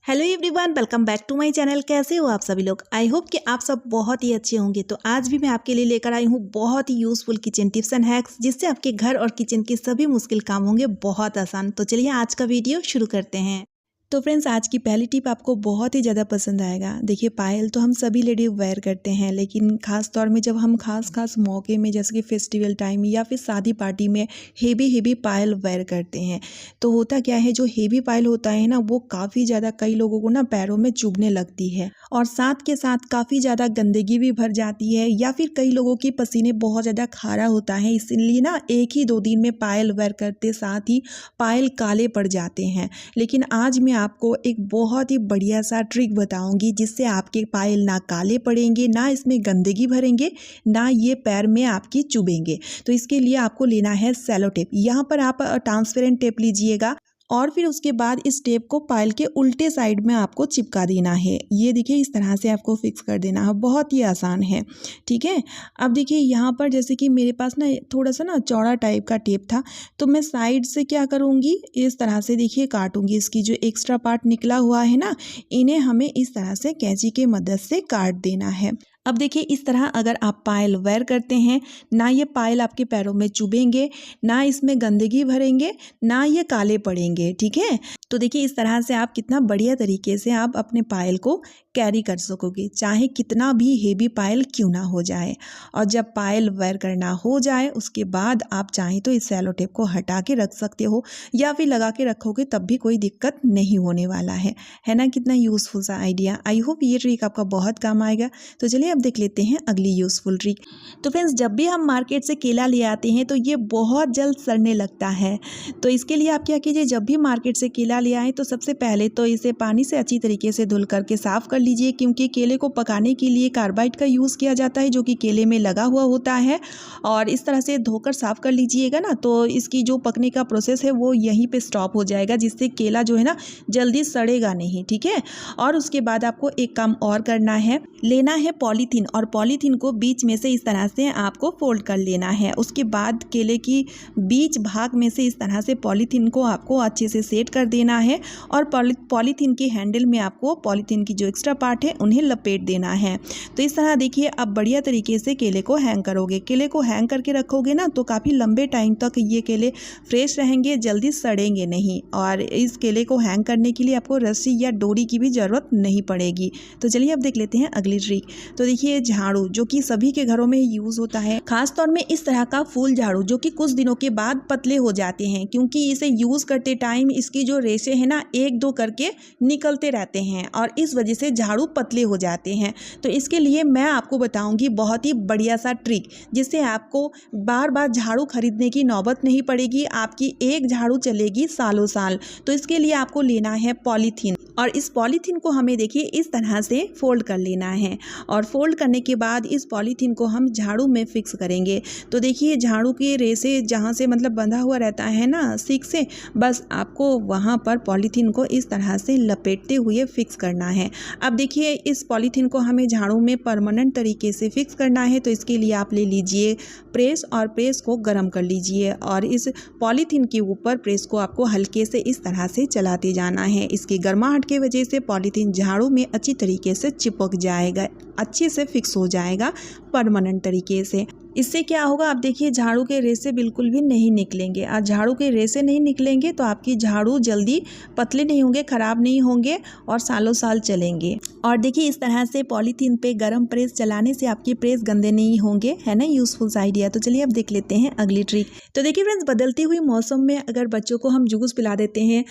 Hello everyone, welcome back to my channel. कैसे हो आप सभी लोग? आई होप कि आप सब बहुत ही अच्छे होंगे। तो आज भी मैं आपके लिए लेकर आई हूँ बहुत ही useful kitchen tips and hacks, जिससे आपके घर और किचन के सभी मुश्किल काम होंगे बहुत आसान। तो चलिए आज का वीडियो शुरू करते हैं। तो फ्रेंड्स, आज की पहली टिप आपको बहुत ही ज़्यादा पसंद आएगा। देखिए, पायल तो हम सभी लेडी वेयर करते हैं, लेकिन ख़ास तौर में जब हम खास मौके में, जैसे कि फेस्टिवल टाइम या फिर शादी पार्टी में हेवी पायल वेयर करते हैं, तो होता क्या है, जो हेवी पायल होता है ना, वो काफ़ी ज़्यादा कई लोगों को ना पैरों में चुभने लगती है और साथ के साथ काफ़ी ज़्यादा गंदगी भी भर जाती है, या फिर कई लोगों की पसीने बहुत ज़्यादा खारा होता है। इसलिए ना एक ही 2 दिन में पायल वेयर करते साथ ही पायल काले पड़ जाते हैं। लेकिन आज मैं आपको एक बहुत ही बढ़िया सा ट्रिक बताऊंगी, जिससे आपके पायल ना काले पड़ेंगे, ना इसमें गंदगी भरेंगे, ना ये पैर में आपकी चुभेंगे। तो इसके लिए आपको लेना है सेलो टेप। यहाँ पर आप ट्रांसपेरेंट टेप लीजिएगा और फिर उसके बाद इस टेप को पायल के उल्टे साइड में आपको चिपका देना है। ये देखिए, इस तरह से आपको फिक्स कर देना है। बहुत ही आसान है, ठीक है। अब देखिए, यहाँ पर जैसे कि मेरे पास ना थोड़ा सा ना चौड़ा टाइप का टेप था, तो मैं साइड से क्या करूँगी, इस तरह से देखिए काटूंगी। इसकी जो एक्स्ट्रा पार्ट निकला हुआ है ना, इन्हें हमें इस तरह से कैंची की मदद से काट देना है। अब देखिए, इस तरह अगर आप पायल वेयर करते हैं, ना ये पायल आपके पैरों में चुभेंगे, ना इसमें गंदगी भरेंगे, ना ये काले पड़ेंगे, ठीक है। तो देखिए, इस तरह से आप कितना बढ़िया तरीके से आप अपने पायल को कैरी कर सकोगे, चाहे कितना भी हेवी पायल क्यों ना हो जाए। और जब पायल वेयर करना हो जाए, उसके बाद आप चाहें तो इस सेलो टेप को हटा के रख सकते हो, या फिर लगा के रखोगे तब भी कोई दिक्कत नहीं होने वाला है ना। कितना यूज़फुल सा आइडिया। आई होप ये ट्रिक आपका बहुत काम आएगा। तो चलिए अब देख लेते हैं अगली यूज़फुल ट्रिक। तो फ्रेंड्स, जब भी हम मार्केट से केला ले आते हैं तो ये बहुत जल्द सड़ने लगता है। तो इसके लिए आप क्या कीजिए, जब भी मार्केट से केला ले आएँ तो सबसे पहले तो इसे पानी से अच्छी तरीके से धुल करके साफ़ कर लीजिए, क्योंकि केले को पकाने के लिए कार्बाइड का यूज़ किया जाता है, जो कि केले में लगा हुआ होता है। और इस तरह से धोकर साफ़ कर लीजिएगा ना, तो इसकी जो पकने का प्रोसेस है वो यहीं पे स्टॉप हो जाएगा, जिससे केला जो है ना जल्दी सड़ेगा नहीं, ठीक है। और उसके बाद आपको एक काम और करना है, लेना है पॉलीथीन, और पॉलीथीन को बीच में से इस तरह से आपको फोल्ड कर लेना है। उसके बाद केले की बीच भाग में से इस तरह से पॉलीथीन को आपको अच्छे से सेट कर देना है, और पॉलीथीन की हैंडल में आपको पॉलीथीन की जो एक्स्ट्रा पार्ट है उन्हें लपेट देना है। तो इस तरह देखिए, अब बढ़िया तरीके से केले को हैंग करोगे। केले को हैंग करके रखोगे ना, तो काफ़ी लंबे टाइम तक ये केले फ्रेश रहेंगे, जल्दी सड़ेंगे नहीं। और इस केले को हैंग करने के लिए आपको रस्सी या डोरी की भी ज़रूरत नहीं पड़ेगी। तो चलिए अब देख लेते हैं अगली ट्रिक। तो देखिए, झाड़ू जो कि सभी के घरों में यूज़ होता है, खास तौर में इस तरह का फूल झाड़ू, जो कि कुछ दिनों के बाद पतले हो जाते हैं, क्योंकि इसे यूज़ करते टाइम इसकी जो रेशे हैं ना 1-2 करके निकलते रहते हैं, और इस वजह से झाड़ू पतले हो जाते हैं। तो इसके लिए मैं आपको बताऊंगी बहुत ही बढ़िया सा ट्रिक, जिससे आपको बार बार झाड़ू खरीदने की नौबत नहीं पड़ेगी। आपकी एक झाड़ू चलेगी सालों साल। तो इसके लिए आपको लेना है पॉलीथीन, और इस पॉलीथीन को हमें देखिए इस तरह से फोल्ड कर लेना है, और फोल्ड करने के बाद इस पॉलीथीन को हम झाड़ू में फिक्स करेंगे। तो देखिए, झाड़ू के रेसे जहाँ से मतलब बंधा हुआ रहता है ना सीक से, बस आपको वहाँ पर पॉलीथीन को इस तरह से लपेटते हुए फिक्स करना है। अब देखिए, इस पॉलीथीन को हमें झाड़ू में परमानेंट तरीके से फिक्स करना है। तो इसके लिए आप ले लीजिए प्रेस, और प्रेस को गर्म कर लीजिए, और इस पॉलीथीन के ऊपर प्रेस को आपको हल्के से इस तरह से चलाते जाना है। इसकी गर्माहट की वजह से पॉलीथीन झाड़ू में अच्छी तरीके से चिपक जाएगा, अच्छे से फिक्स हो जाएगा परमानेंट तरीके से। इससे क्या होगा, आप देखिए झाड़ू के रेशे बिल्कुल भी नहीं निकलेंगे। और झाड़ू के रेशे नहीं निकलेंगे तो आपकी झाड़ू जल्दी पतले नहीं होंगे, ख़राब नहीं होंगे, और सालों साल चलेंगे। और देखिए, इस तरह से पॉलीथीन पे गरम प्रेस चलाने से आपके प्रेस गंदे नहीं होंगे, है ना। Useful idea. तो चलिए अब देख लेते हैं अगली ट्रिक। तो देखिए फ्रेंड्स, बदलते हुए मौसम में अगर बच्चों को हम जूस पिला देते हैं,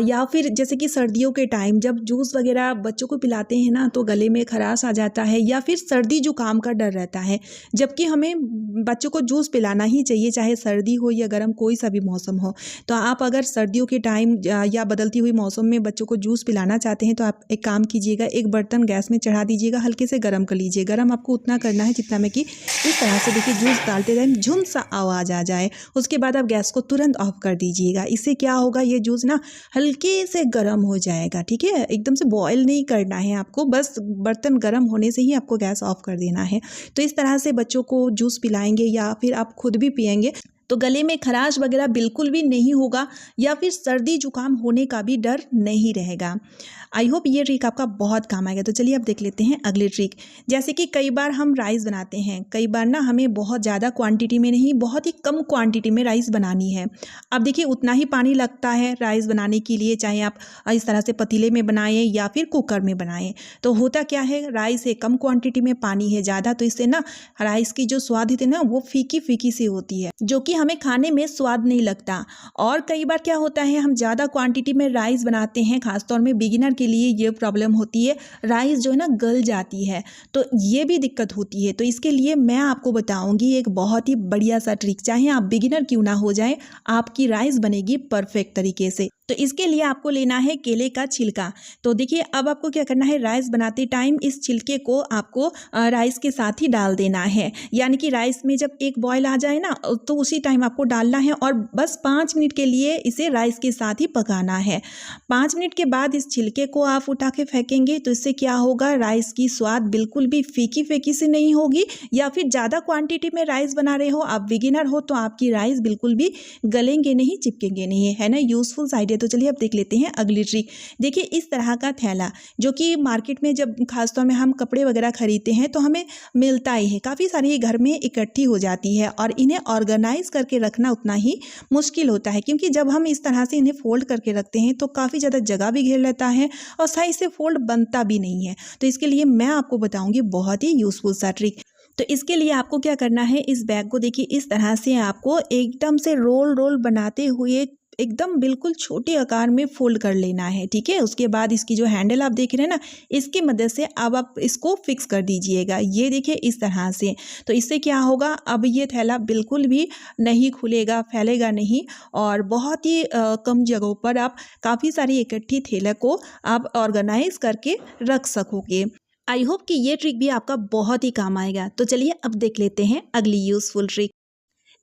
या फिर जैसे कि सर्दियों के टाइम जब जूस वगैरह बच्चों को पिलाते हैं ना, तो गले में खराश आ जाता है, या फिर सर्दी जुकाम का डर रहता है, जबकि हमें बच्चों को जूस पिलाना ही चाहिए, चाहे सर्दी हो या गर्म, कोई सा भी मौसम हो। तो आप अगर सर्दियों के टाइम या बदलती हुई मौसम में बच्चों को जूस पिलाना चाहते हैं, तो आप एक काम कीजिएगा, एक बर्तन गैस में चढ़ा दीजिएगा, हल्के से गर्म कर लीजिए। गर्म आपको उतना करना है जितना में कि इस तरह से देखिए जूस डालते टाइम झुम सा आवाज़ आ जाए। उसके बाद आप गैस को तुरंत ऑफ कर दीजिएगा। इससे क्या होगा, ये जूस ना हल्के से गर्म हो जाएगा, ठीक है। एकदम से बॉयल नहीं करना है आपको, बस बर्तन गर्म होने से ही आपको गैस ऑफ कर देना है। तो इस तरह से बच्चों को जूस पिलाएंगे, या फिर आप खुद भी पिएंगे, तो गले में खराश वगैरह बिल्कुल भी नहीं होगा या फिर सर्दी जुकाम होने का भी डर नहीं रहेगा। आई होप ये ट्रिक आपका बहुत काम आएगा। तो चलिए अब देख लेते हैं अगली ट्रिक। जैसे कि कई बार हम राइस बनाते हैं, कई बार ना हमें बहुत ज़्यादा क्वांटिटी में नहीं, बहुत ही कम क्वांटिटी में राइस बनानी है। अब देखिए उतना ही पानी लगता है राइस बनाने के लिए, चाहे आप इस तरह से पतीले में बनाएं या फिर कुकर में बनाएं। तो होता क्या है, राइस है कम क्वांटिटी में, पानी है ज़्यादा, तो इससे ना राइस की जो स्वाद होती है ना वो फीकी फीकी सी होती है, जो कि हमें खाने में स्वाद नहीं लगता। और कई बार क्या होता है, हम ज़्यादा क्वांटिटी में राइस बनाते हैं, खासतौर में बिगिनर के लिए ये प्रॉब्लम होती है, राइस जो है ना गल जाती है, तो ये भी दिक्कत होती है। तो इसके लिए मैं आपको बताऊंगी एक बहुत ही बढ़िया सा ट्रिक, चाहे आप बिगिनर क्यों ना हो जाए, आपकी राइस बनेगी परफेक्ट तरीके से। तो इसके लिए आपको लेना है केले का छिलका। तो देखिए अब आपको क्या करना है, राइस बनाते टाइम इस छिलके को आपको राइस के साथ ही डाल देना है, यानी कि राइस में जब एक बॉयल आ जाए ना तो उसी टाइम आपको डालना है और बस 5 मिनट के लिए इसे राइस के साथ ही पकाना है। 5 मिनट के बाद इस छिलके को आप उठा के फेंकेंगे तो इससे क्या होगा, राइस की स्वाद बिल्कुल भी फीकी फीकी से नहीं होगी, या फिर ज़्यादा क्वांटिटी में राइस बना रहे हो, आप बिगिनर हो, तो आपकी राइस बिल्कुल भी गलेंगे नहीं, चिपकेंगे नहीं, है ना। यूजफुल साइड है। तो चलिए अब देख लेते हैं अगली ट्रिक। देखिए इस तरह का थैला जो कि मार्केट में जब खासतौर में हम कपड़े वगैरह खरीदते हैं तो हमें मिलता ही है, काफ़ी सारी घर में इकट्ठी हो जाती है और इन्हें ऑर्गेनाइज करके रखना उतना ही मुश्किल होता है, क्योंकि जब हम इस तरह से इन्हें फोल्ड करके रखते हैं तो काफ़ी ज़्यादा जगह भी घेर लेता है और सही से फोल्ड बनता भी नहीं है। तो इसके लिए मैं आपको बताऊंगी बहुत ही यूजफुल सा ट्रिक। तो इसके लिए आपको क्या करना है, इस बैग को देखिए इस तरह से आपको एकदम से रोल रोल बनाते हुए एकदम बिल्कुल छोटे आकार में फोल्ड कर लेना है, ठीक है। उसके बाद इसकी जो हैंडल आप देख रहे हैं ना, इसकी मदद से अब आप इसको फिक्स कर दीजिएगा, ये देखिए इस तरह से। तो इससे क्या होगा, अब ये थैला बिल्कुल भी नहीं खुलेगा, फैलेगा नहीं और बहुत ही कम जगहों पर आप काफ़ी सारी इकट्ठी थैला को आप ऑर्गेनाइज करके रख सकोगे। आई होप कि ये ट्रिक भी आपका बहुत ही काम आएगा। तो चलिए अब देख लेते हैं अगली यूजफुल ट्रिक।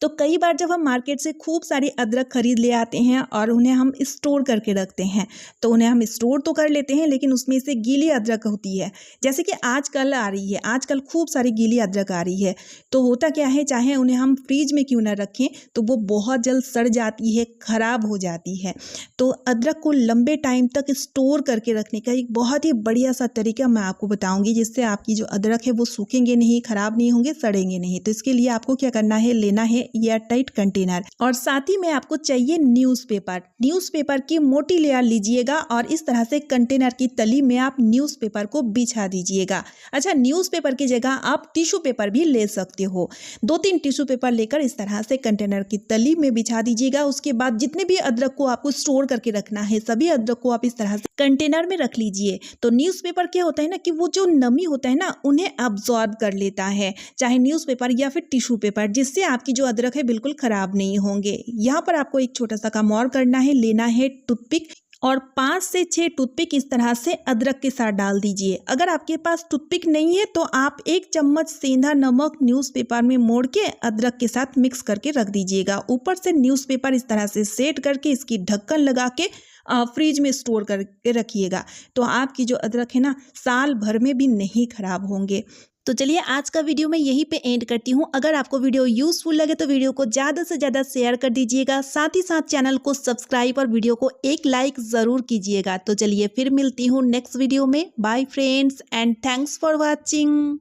तो कई बार जब हम मार्केट से खूब सारी अदरक खरीद ले आते हैं और उन्हें हम स्टोर करके रखते हैं, तो उन्हें हम स्टोर तो कर लेते हैं लेकिन उसमें से गीली अदरक होती है, जैसे कि आजकल आ रही है, आजकल खूब सारी गीली अदरक आ रही है। तो होता क्या है, चाहे उन्हें हम फ्रिज में क्यों ना रखें तो वो बहुत जल्द सड़ जाती है, ख़राब हो जाती है। तो अदरक को लंबे टाइम तक स्टोर करके रखने का एक बहुत ही बढ़िया सा तरीका मैं आपको बताऊँगी, जिससे आपकी जो अदरक है वो सूखेंगे नहीं, ख़राब नहीं होंगे, सड़ेंगे नहीं। तो इसके लिए आपको क्या करना है, लेना है एयरटाइट कंटेनर और साथ ही में आपको चाहिए न्यूज़पेपर। न्यूज़पेपर की मोटी लेयर लीजिएगा और इस तरह से कंटेनर की तली में आप न्यूज़पेपर को बिछा दीजिएगा। अच्छा, न्यूज़पेपर की जगह आप टिश्यू पेपर भी ले सकते हो। 2-3 टिश्यू पेपर लेकर इस तरह से कंटेनर की तली में बिछा दीजिएगा। उसके बाद जितने भी अदरक को आपको स्टोर करके रखना है, सभी अदरक को आप इस तरह से कंटेनर में रख लीजिए। तो न्यूज़पेपर क्या होता है ना कि वो जो नमी होता है ना उन्हें अब्जॉर्ब कर लेता है, चाहे न्यूज़पेपर या फिर टिश्यू पेपर, जिससे आपकी जो अदरक है बिल्कुल खराब नहीं होंगे। यहाँ पर आपको एक छोटा सा काम और करना है, लेना है टूथपिक और 5 से 6 टूथपिक इस तरह से अदरक के साथ डाल दीजिए। अगर आपके पास टूथपिक नहीं है तो आप 1 चम्मच सेंधा नमक न्यूज़पेपर में मोड़ के अदरक के साथ मिक्स करके रख दीजिएगा। ऊपर से न्यूज़पेपर इस तरह से सेट करके इसकी ढक्कन लगा के फ्रिज में स्टोर करके रखिएगा। तो आपकी जो अदरक है ना साल भर में भी नहीं खराब होंगे। तो चलिए आज का वीडियो मैं यहीं पे एंड करती हूँ। अगर आपको वीडियो यूजफुल लगे तो वीडियो को ज़्यादा से ज़्यादा शेयर कर दीजिएगा, साथ ही साथ चैनल को सब्सक्राइब और वीडियो को एक लाइक ज़रूर कीजिएगा। तो चलिए फिर मिलती हूँ नेक्स्ट वीडियो में। Bye friends and thanks for watching.